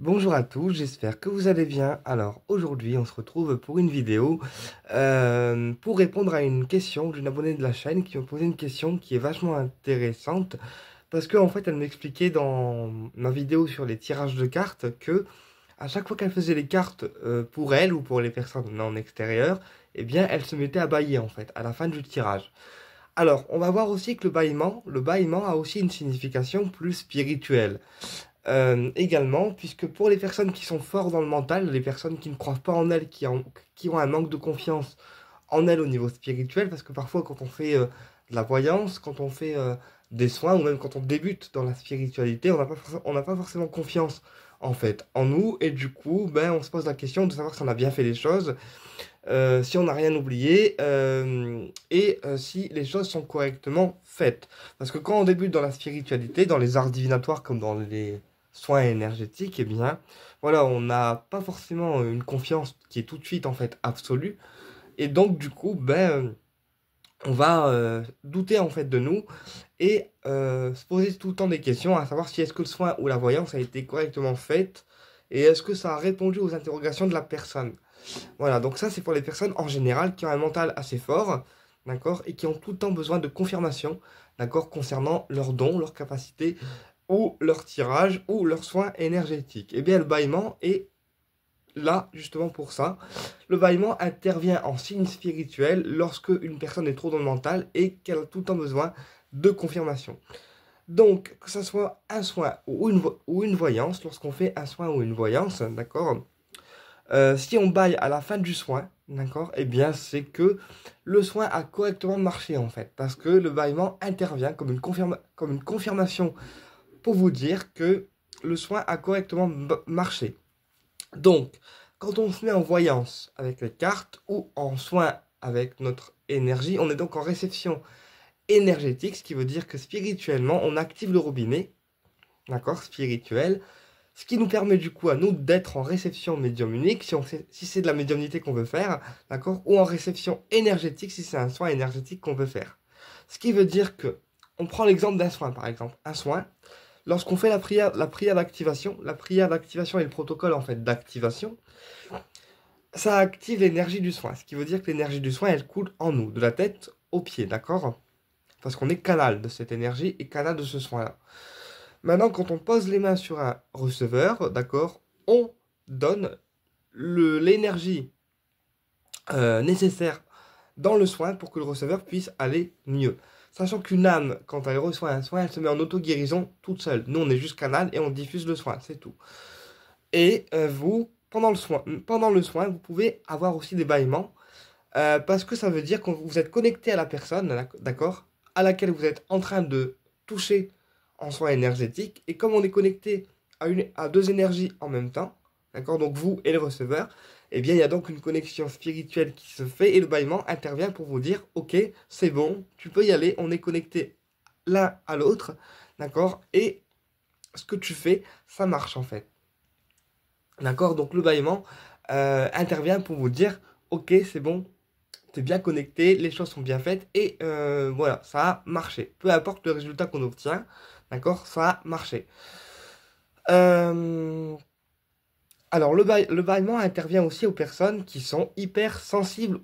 Bonjour à tous, j'espère que vous allez bien. Alors aujourd'hui, on se retrouve pour une vidéo pour répondre à une question d'une abonnée de la chaîne qui m'a posé une question qui est vachement intéressante parce qu'en fait, elle m'expliquait dans ma vidéo sur les tirages de cartes que à chaque fois qu'elle faisait les cartes pour elle ou pour les personnes en extérieur, eh bien, elle se mettait à bâiller en fait à la fin du tirage. Alors, on va voir aussi que le bâillement a aussi une signification plus spirituelle. Également, puisque pour les personnes qui sont fortes dans le mental, les personnes qui ne croient pas en elles, qui ont un manque de confiance en elles au niveau spirituel, parce que parfois quand on fait de la voyance, quand on fait des soins, ou même quand on débute dans la spiritualité, on n'a pas forcément confiance en fait en nous, et du coup, ben, on se pose la question de savoir si on a bien fait les choses, si on n'a rien oublié, et si les choses sont correctement faites. Parce que quand on débute dans la spiritualité, dans les arts divinatoires comme dans les soins énergétiques, eh bien, voilà, on n'a pas forcément une confiance qui est tout de suite en fait absolue. Et donc, du coup, ben, on va douter en fait de nous et se poser tout le temps des questions, à savoir si est-ce que le soin ou la voyance a été correctement faite et est-ce que ça a répondu aux interrogations de la personne. Voilà, donc ça c'est pour les personnes en général qui ont un mental assez fort, d'accord, et qui ont tout le temps besoin de confirmation, d'accord, concernant leurs dons, leurs capacités, ou leur tirage, ou leurs soins énergétiques. Eh bien, le bâillement est là justement pour ça. Le bâillement intervient en signe spirituel lorsque une personne est trop dans le mental et qu'elle a tout le temps besoin de confirmation. Donc, que ce soit un soin ou une voyance, lorsqu'on fait un soin ou une voyance, d'accord, si on baille à la fin du soin, d'accord, eh bien, c'est que le soin a correctement marché, en fait. Parce que le bâillement intervient comme une confirmation pour vous dire que le soin a correctement marché. Donc, quand on se met en voyance avec les cartes ou en soin avec notre énergie, on est donc en réception énergétique, ce qui veut dire que spirituellement, on active le robinet, d'accord, spirituel, ce qui nous permet du coup à nous d'être en réception médiumnique, si c'est de la médiumnité qu'on veut faire, d'accord, ou en réception énergétique si c'est un soin énergétique qu'on veut faire. Ce qui veut dire que, on prend l'exemple d'un soin par exemple. Un soin, lorsqu'on fait la prière d'activation et le protocole en fait d'activation, ça active l'énergie du soin. Ce qui veut dire que l'énergie du soin, elle coule en nous, de la tête aux pieds, d'accord? Parce qu'on est canal de cette énergie et canal de ce soin-là. Maintenant, quand on pose les mains sur un receveur, d'accord, on donne l'énergie nécessaire dans le soin pour que le receveur puisse aller mieux. Sachant qu'une âme, quand elle reçoit un soin, elle se met en auto-guérison toute seule. Nous, on est juste canal et on diffuse le soin, c'est tout. Et vous, pendant le soin, vous pouvez avoir aussi des bâillements parce que ça veut dire que vous êtes connecté à la personne, d'accord, à laquelle vous êtes en train de toucher en soin énergétique. Et comme on est connecté à deux énergies en même temps, d'accord, donc vous et le receveur, eh bien, il y a donc une connexion spirituelle qui se fait et le bâillement intervient pour vous dire, ok, c'est bon, tu peux y aller, on est connecté l'un à l'autre, d'accord, et ce que tu fais, ça marche en fait. D'accord? Donc le bâillement intervient pour vous dire, ok, c'est bon, t'es bien connecté, les choses sont bien faites, et voilà, ça a marché. Peu importe le résultat qu'on obtient, d'accord? Ça a marché. Euh, alors le bâillement intervient aussi aux personnes qui sont hyper sensibles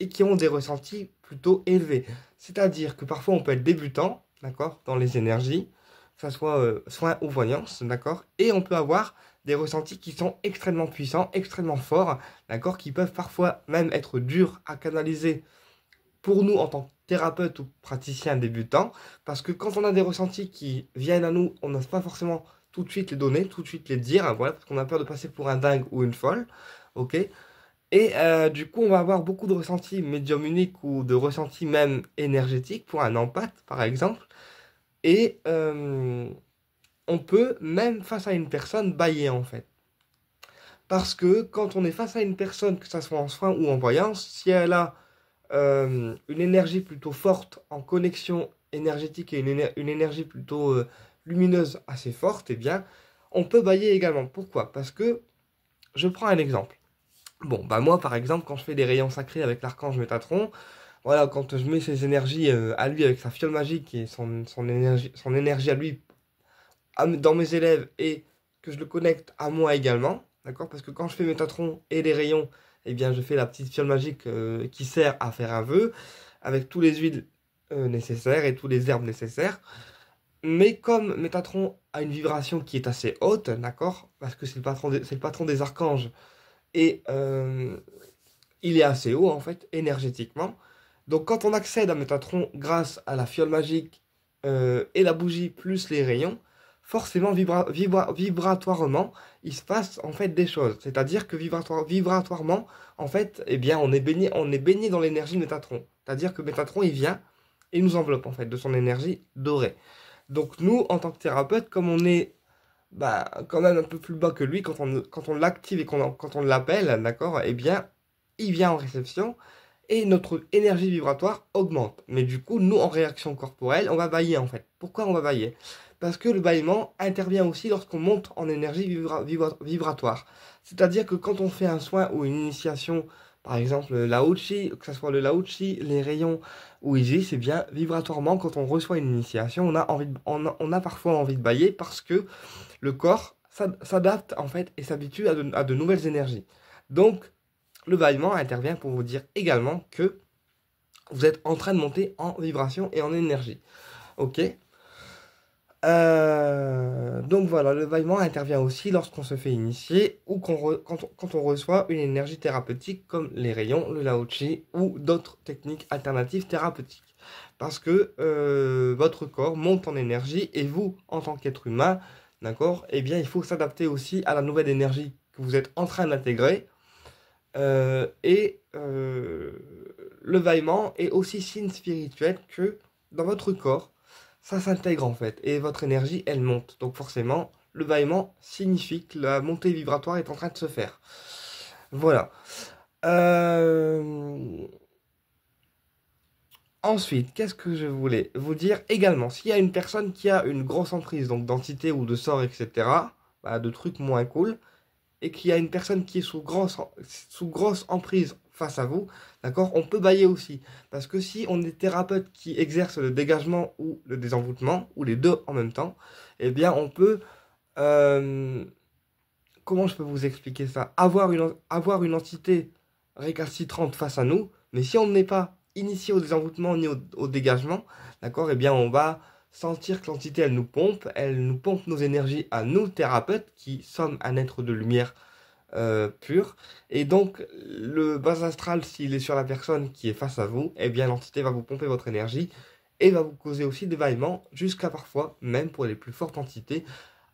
et qui ont des ressentis plutôt élevés. C'est-à-dire que parfois on peut être débutant, d'accord, dans les énergies, que ce soit soin ou voyance, d'accord, et on peut avoir des ressentis qui sont extrêmement puissants, extrêmement forts, d'accord, qui peuvent parfois même être durs à canaliser pour nous en tant que thérapeute ou praticien débutant, parce que quand on a des ressentis qui viennent à nous, on n'ose pas forcément tout de suite les donner, tout de suite les dire, hein, voilà, parce qu'on a peur de passer pour un dingue ou une folle, ok? Et du coup, on va avoir beaucoup de ressentis médium uniques ou de ressentis même énergétiques pour un empath, par exemple. Et on peut, même face à une personne, bailler en fait. Parce que quand on est face à une personne, que ce soit en soin ou en voyance, si elle a une énergie plutôt forte en connexion énergétique et une énergie plutôt lumineuse assez forte, eh bien, on peut bailler également. Pourquoi? Parce que, je prends un exemple. Bon, bah moi par exemple, quand je fais des rayons sacrés avec l'archange Métatron, voilà, quand je mets ses énergies à lui avec sa fiole magique et son énergie à lui dans mes élèves et que je le connecte à moi également, d'accord? Parce que quand je fais Métatron et les rayons, eh bien, je fais la petite fiole magique qui sert à faire un vœu, avec tous les huiles nécessaires et tous les herbes nécessaires. Mais comme Métatron a une vibration qui est assez haute, d'accord? Parce que c'est le patron des archanges, et il est assez haut, en fait, énergétiquement. Donc quand on accède à Métatron grâce à la fiole magique et la bougie plus les rayons, forcément vibratoirement, il se passe en fait des choses. C'est-à-dire que vibratoirement, en fait, eh bien, on est baigné dans l'énergie de Métatron. C'est-à-dire que Métatron, il vient et nous enveloppe en fait de son énergie dorée. Donc nous, en tant que thérapeute, comme on est bah, quand même un peu plus bas que lui, quand on l'active et quand on l'appelle, d'accord, eh bien, il vient en réception et notre énergie vibratoire augmente. Mais du coup, nous, en réaction corporelle, on va bâiller en fait. Pourquoi on va bâiller? Parce que le bâillement intervient aussi lorsqu'on monte en énergie vibratoire. C'est-à-dire que quand on fait un soin ou une initiation, par exemple l'Aochi, que ce soit le Laochi, les rayons ou Isis, c'est bien vibratoirement, quand on reçoit une initiation, on a parfois envie de bâiller parce que le corps s'adapte en fait et s'habitue à de nouvelles énergies. Donc, le bâillement intervient pour vous dire également que vous êtes en train de monter en vibration et en énergie. Ok. Donc voilà, le bâillement intervient aussi lorsqu'on se fait initier ou quand on reçoit une énergie thérapeutique comme les rayons, le Lao-Chi ou d'autres techniques alternatives thérapeutiques. Parce que votre corps monte en énergie et vous, en tant qu'être humain, d'accord, eh bien il faut s'adapter aussi à la nouvelle énergie que vous êtes en train d'intégrer. Le bâillement est aussi signe spirituel que dans votre corps, ça s'intègre en fait, et votre énergie, elle monte. Donc forcément, le bâillement signifie que la montée vibratoire est en train de se faire. Voilà. Euh, Ensuite, qu'est-ce que je voulais vous dire également? S'il y a une personne qui a une grosse emprise, donc d'entité ou de sort, etc., bah, de trucs moins cool, et qu'il y a une personne qui est sous grosse emprise face à vous, d'accord, on peut bailler aussi. Parce que si on est thérapeute qui exerce le dégagement ou le désenvoûtement, ou les deux en même temps, eh bien on peut, euh, comment je peux vous expliquer ça? Avoir une entité récalcitrante face à nous, mais si on n'est pas initié au désenvoûtement ni au dégagement, d'accord, eh bien on va sentir que l'entité elle nous pompe nos énergies à nous, thérapeutes, qui sommes un être de lumière pur. Et donc, le bas astral, s'il est sur la personne qui est face à vous, eh bien, l'entité va vous pomper votre énergie et va vous causer aussi des bâillements, jusqu'à parfois, même pour les plus fortes entités,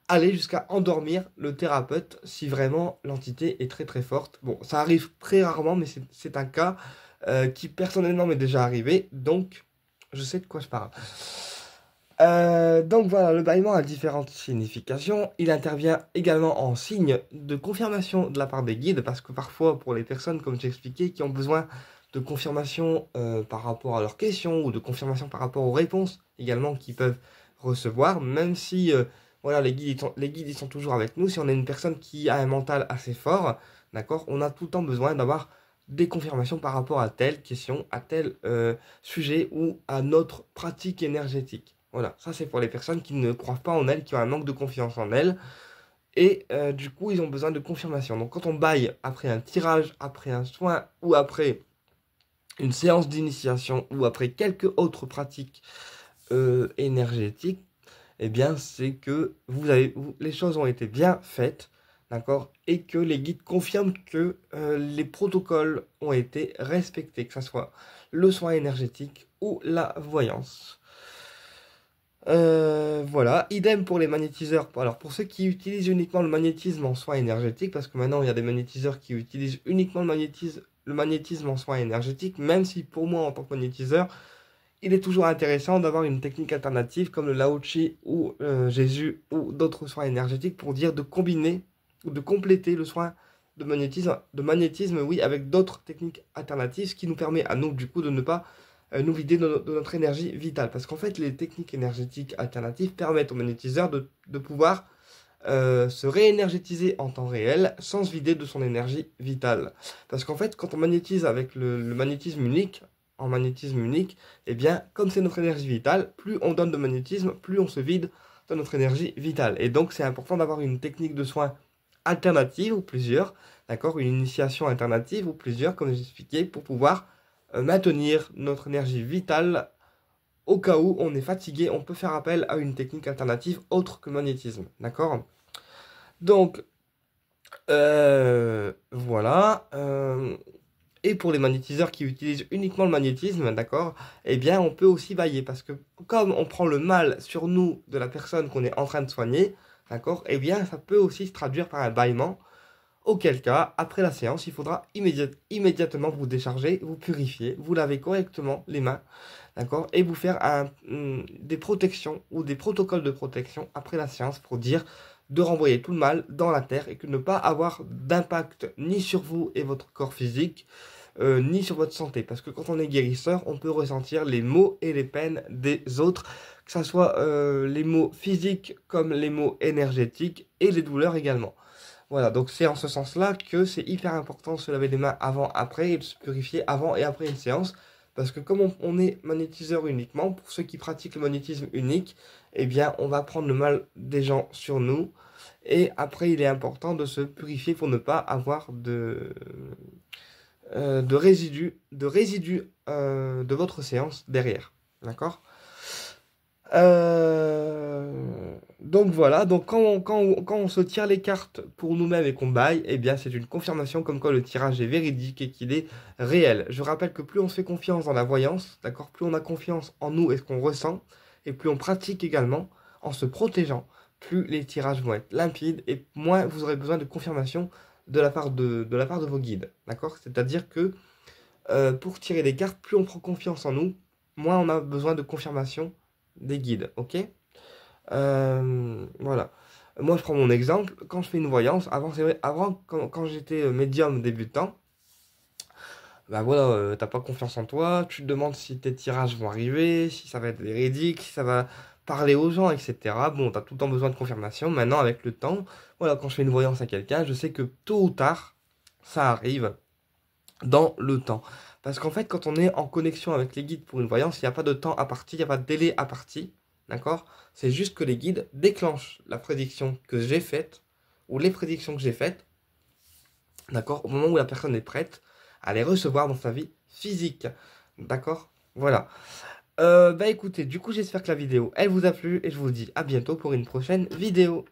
aller jusqu'à endormir le thérapeute si vraiment l'entité est très très forte. Bon, ça arrive très rarement, mais c'est un cas qui personnellement m'est déjà arrivé, donc je sais de quoi je parle. Donc voilà, le bâillement a différentes significations. Il intervient également en signe de confirmation de la part des guides, parce que parfois, pour les personnes, comme j'ai expliqué, qui ont besoin de confirmation par rapport à leurs questions, ou de confirmation par rapport aux réponses également qu'ils peuvent recevoir, même si voilà, les guides ils sont toujours avec nous, si on est une personne qui a un mental assez fort, d'accord, on a tout le temps besoin d'avoir des confirmations par rapport à telle question, à tel sujet ou à notre pratique énergétique. Voilà, ça c'est pour les personnes qui ne croient pas en elles, qui ont un manque de confiance en elles, et du coup ils ont besoin de confirmation. Donc quand on baille après un tirage, après un soin, ou après une séance d'initiation, ou après quelque autre pratique énergétique, eh bien c'est que les choses ont été bien faites, d'accord, et que les guides confirment que les protocoles ont été respectés, que ce soit le soin énergétique ou la voyance. Voilà, idem pour les magnétiseurs. Alors pour ceux qui utilisent uniquement le magnétisme en soin énergétique, parce que maintenant il y a des magnétiseurs qui utilisent uniquement le magnétisme en soin énergétique, même si pour moi en tant que magnétiseur, il est toujours intéressant d'avoir une technique alternative comme le Lao-Chi ou Jésus ou d'autres soins énergétiques pour dire de combiner ou de compléter le soin de magnétisme, oui, avec d'autres techniques alternatives, ce qui nous permet à nous du coup de ne pas nous vider de notre énergie vitale. Parce qu'en fait, les techniques énergétiques alternatives permettent au magnétiseur de pouvoir se réénergétiser en temps réel sans se vider de son énergie vitale. Parce qu'en fait, quand on magnétise avec le magnétisme unique, eh bien, comme c'est notre énergie vitale, plus on donne de magnétisme, plus on se vide dans notre énergie vitale. Et donc, c'est important d'avoir une technique de soin alternative ou plusieurs, d'accord, une initiation alternative ou plusieurs, comme j'ai expliqué, pour pouvoir maintenir notre énergie vitale. Au cas où on est fatigué, on peut faire appel à une technique alternative autre que le magnétisme, d'accord? Donc, voilà. Et pour les magnétiseurs qui utilisent uniquement le magnétisme, d'accord, eh bien, on peut aussi bailler parce que comme on prend le mal sur nous de la personne qu'on est en train de soigner, d'accord, eh bien, ça peut aussi se traduire par un bâillement. Auquel cas, après la séance, il faudra immédiatement vous décharger, vous purifier, vous laver correctement les mains, d'accord, et vous faire des protections ou des protocoles de protection après la séance pour dire de renvoyer tout le mal dans la terre et que ne pas avoir d'impact ni sur vous et votre corps physique, ni sur votre santé. Parce que quand on est guérisseur, on peut ressentir les maux et les peines des autres, que ce soit les maux physiques comme les maux énergétiques et les douleurs également. Voilà, donc c'est en ce sens-là que c'est hyper important de se laver les mains avant, après et de se purifier avant et après une séance. Parce que comme on est magnétiseur uniquement, pour ceux qui pratiquent le magnétisme unique, eh bien on va prendre le mal des gens sur nous. Et après, il est important de se purifier pour ne pas avoir de résidus de votre séance derrière. D'accord? Donc voilà, donc quand on se tire les cartes pour nous-mêmes et qu'on baille, eh bien c'est une confirmation comme quoi le tirage est véridique et qu'il est réel. Je rappelle que plus on se fait confiance dans la voyance, d'accord, plus on a confiance en nous et ce qu'on ressent, et plus on pratique également en se protégeant, plus les tirages vont être limpides et moins vous aurez besoin de confirmation de la part de la part de vos guides, d'accord? C'est-à-dire que pour tirer les cartes, plus on prend confiance en nous, moins on a besoin de confirmation des guides, ok? Voilà. Moi, je prends mon exemple. Quand je fais une voyance, avant, c'est vrai, avant, quand j'étais médium débutant, bah voilà, t'as pas confiance en toi, tu te demandes si tes tirages vont arriver, si ça va être véridique, si ça va parler aux gens, etc. Bon, t'as tout le temps besoin de confirmation. Maintenant, avec le temps, voilà, quand je fais une voyance à quelqu'un, je sais que tôt ou tard, ça arrive dans le temps. Parce qu'en fait, quand on est en connexion avec les guides pour une voyance, il n'y a pas de temps à partie, il n'y a pas de délai à partie. D'accord? C'est juste que les guides déclenchent la prédiction que j'ai faite, ou les prédictions que j'ai faites, d'accord? Au moment où la personne est prête à les recevoir dans sa vie physique. D'accord? Voilà. Bah écoutez, du coup, j'espère que la vidéo, elle vous a plu, et je vous dis à bientôt pour une prochaine vidéo.